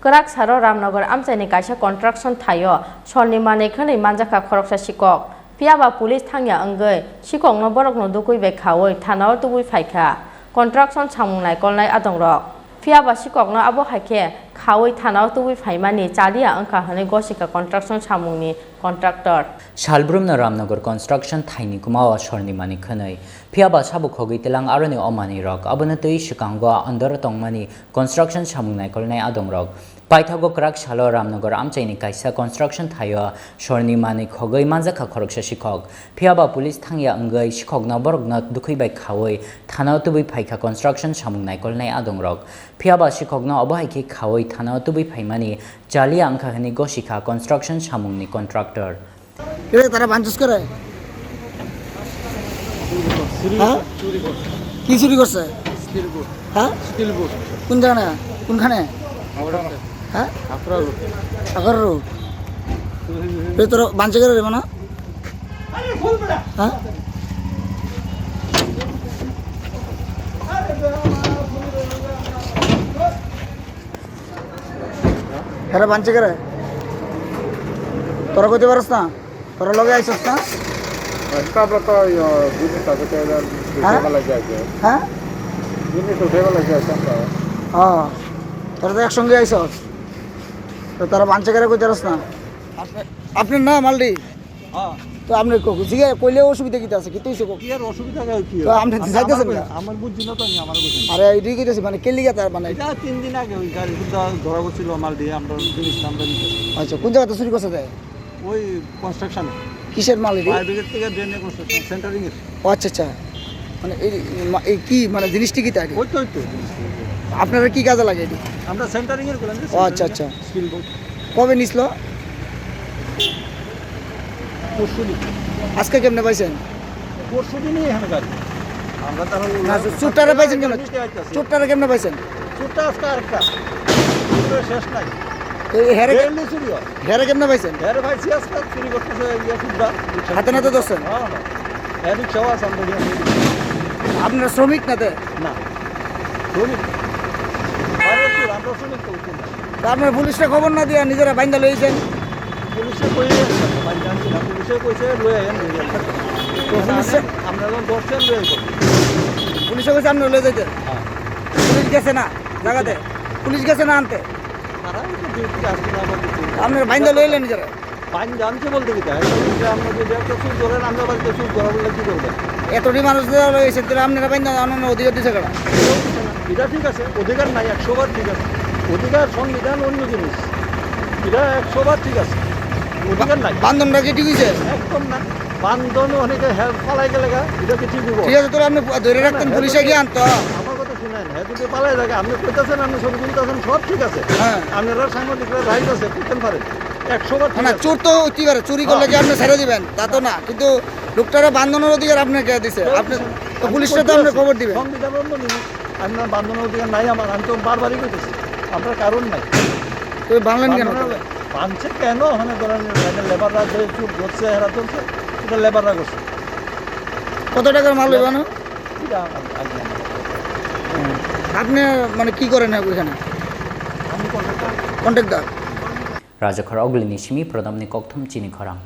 Kerak Saro Ramnagar Amchani Kaisa Construction Thayo Sornimani Khani Manjaka Khoroksa Sikok Piaba Police Thangya Anggai Sikok no borok no dukui be khawoi thanao tubui phaikha Construction Samungnai Kolnai Adongrok Piaba Sikok no abo haike khawoi thanao tubui phaimani Chalia Angka Hani Gosika Construction Samungni Contractor Shalbrumna Ramnagar Construction Thaini Kumawa Sornimani Khanai Piaba Sabu Khogi Telang Arani Omani Rock Abonatui Shikangwa Andor Tongmani Construction Samungnai Kolnai Adongrok Paithago Kerak Salo Ramnagar Amchaini Kaisa Construction Thayo Sornimani Khogai Manjaka Khoroksa Sikok Piaba Police Thangya Anggai Sikok na borok na dukhui bai khawoi thanao tubui phaikha Construction Samungnai Kolnai Adongrok Piaba Sikok na obahaiki khawoi thanao tubui phaimani Chalia Angkha Hani Gosika Construction Samungni Contractor Kira tara banjus করে হ্যাঁ কি চুরি করছে still board হ্যাঁ still board কোন জায়গা কোনখানে হ্যাঁ আগর রোড বে তোর বাঞ্চে করে রে মানা হ্যাঁ হেরা বাঞ্চে করে তোরা কইতে পারছ না তোরা লগে আইছস না তারপর তো জিনিস আছে দেখা লাগে হ্যাঁ জিনিস তো দেখা লাগে হ্যাঁ তোরা তো একসঙ্গে আইছস তো তারা বাঞ্চে করে কইতে পারছ না আপনার না মালডি হ্যাঁ তো আপনি জিগে কইলে অসুবিধা কি আছে কি তুইছে কি আর অসুবিধা কি তো আপনি যাইতেছেন না আমার বুঝছি না তো আমার বুঝছি আরে এইটাই কইতেছি মানে কেলিগা তার মানে এটা 3 দিন আগে ওই গাড়ি কিন্তু ধরা পড়ছিল মাল দিয়ে আমরা জিনিস আমরা নিতেছি আচ্ছা কোন জায়গাতে চুরি করছে দেয় ওই কনস্ট্রাকশন কিসের মাল এটি ফায়ার ব্রিগেড থেকে ড্রেনে কনস্ট্রাকশন সেন্টারিং এর ও আচ্ছা আচ্ছা মানে এই কি মানে জিনিসটি কি তাই ওই তো আপনারা কি কাজে লাগে এটি আমরা সেন্টারিং এর করলাম ও আচ্ছা আচ্ছা স্কিল বোর্ড কবে নিছিল পরশুদিন আজকে কেমনে পাইছেন পরশুদিনই এখানে গাড়ি আমরা তাহলে না চুটটারে পাইছেন কেমনে চুটটারে কেমনে পাইছেন চুটটা আজকে আরেকটা শেষ নাই এই হেরে ডেইলি চুরি হয় হেরে কেমনে পাইছেন এর ভাই সিয়াসকা চুরি করতেছে ইয়া সুদ্ধা হাতে নাতে ধরছেন হ্যাঁ এর রিক্সাও আছে আমরা আপনারা শ্রমিক নাতে না শ্রমিক বাইরে চুর আমরা শ্রমিক তো উঠি না তা আপনারা পুলিশে খবর না দিয়া নিজেরা বাইন্দা লইছেন পুলিশে কইয়ে ভাই জানছি না পুলিশে কইছে লয়ে আইন তো পুলিশে আমরা যখন দর্শন লয়ে আইব পুলিশে কইছে আপনি লয়ে যাইতেন পুলিশ গেছে না জায়গাতে পুলিশ গেছে না আনতে তারা তো ডিউটি আসছে না আমাদের আপনারা বাইন্দা লইলেন নিজেরা পাইন জানছে বলতে কি তাই আমরা যদি একটা চুর ধরেন আমরা বাড়িতে চুর ধরা বললে কি করবেন এতটি মানুষ রয়েছে তাহলে আপনারা বাইন্দা অন্য অধিকার দিছে কেন এটা ঠিক আছে অধিকার নাই 100 বার ঠিক আছে অধিকার সংবিধান অন্য জিনিস এটা 100 বার ঠিক আছে অধিকার নাই বান্ধনটা কি ঠিক হয়েছে একদম না বান্ধন অনেকে হেল্প পালাই গেলে এটা কি ঠিক হইব ঠিক আছে তোরা আপনি ধরে রাখতেন পুলিশে গিয়ে আনতো আমার কথা শুনেন হ্যাঁ যদি পালাই থাকে আপনি কইতাছেন আপনি ছবি তুলতেছেন সব ঠিক আছে হ্যাঁ আপনারা সাংবাদিকরা রাইট আছে করতেন পারেন 100 বার ঠিক না আছে চোর তো হইতে পারে চুরি করলে কি আপনি ছেড়ে দিবেন তা তো না কিন্তু লোকটারা বান্ধনের অধিকার আপনাকে দিছে আপনি তো পুলিশটা তো আপনি খবর দিবেন সংবিধান অন্য জিনিস আপনার বান্ধনের অধিকার নাই আমার আমি তো বারবারই কইতেছি আপনার কারণ নাই তো বাংলেন কেন বানছে কেন ওখানে ধরেন লেবাররা যে চুপ ধরছে এরা চলছে এটা লেবাররা করছে কত টাকার মাল লইবানো এটা আগে আপনি মানে কি করেন ওইখানে আমি contractor contractor Rajakhar Oglini Shimi Pradamni Kokthum Chini Khorang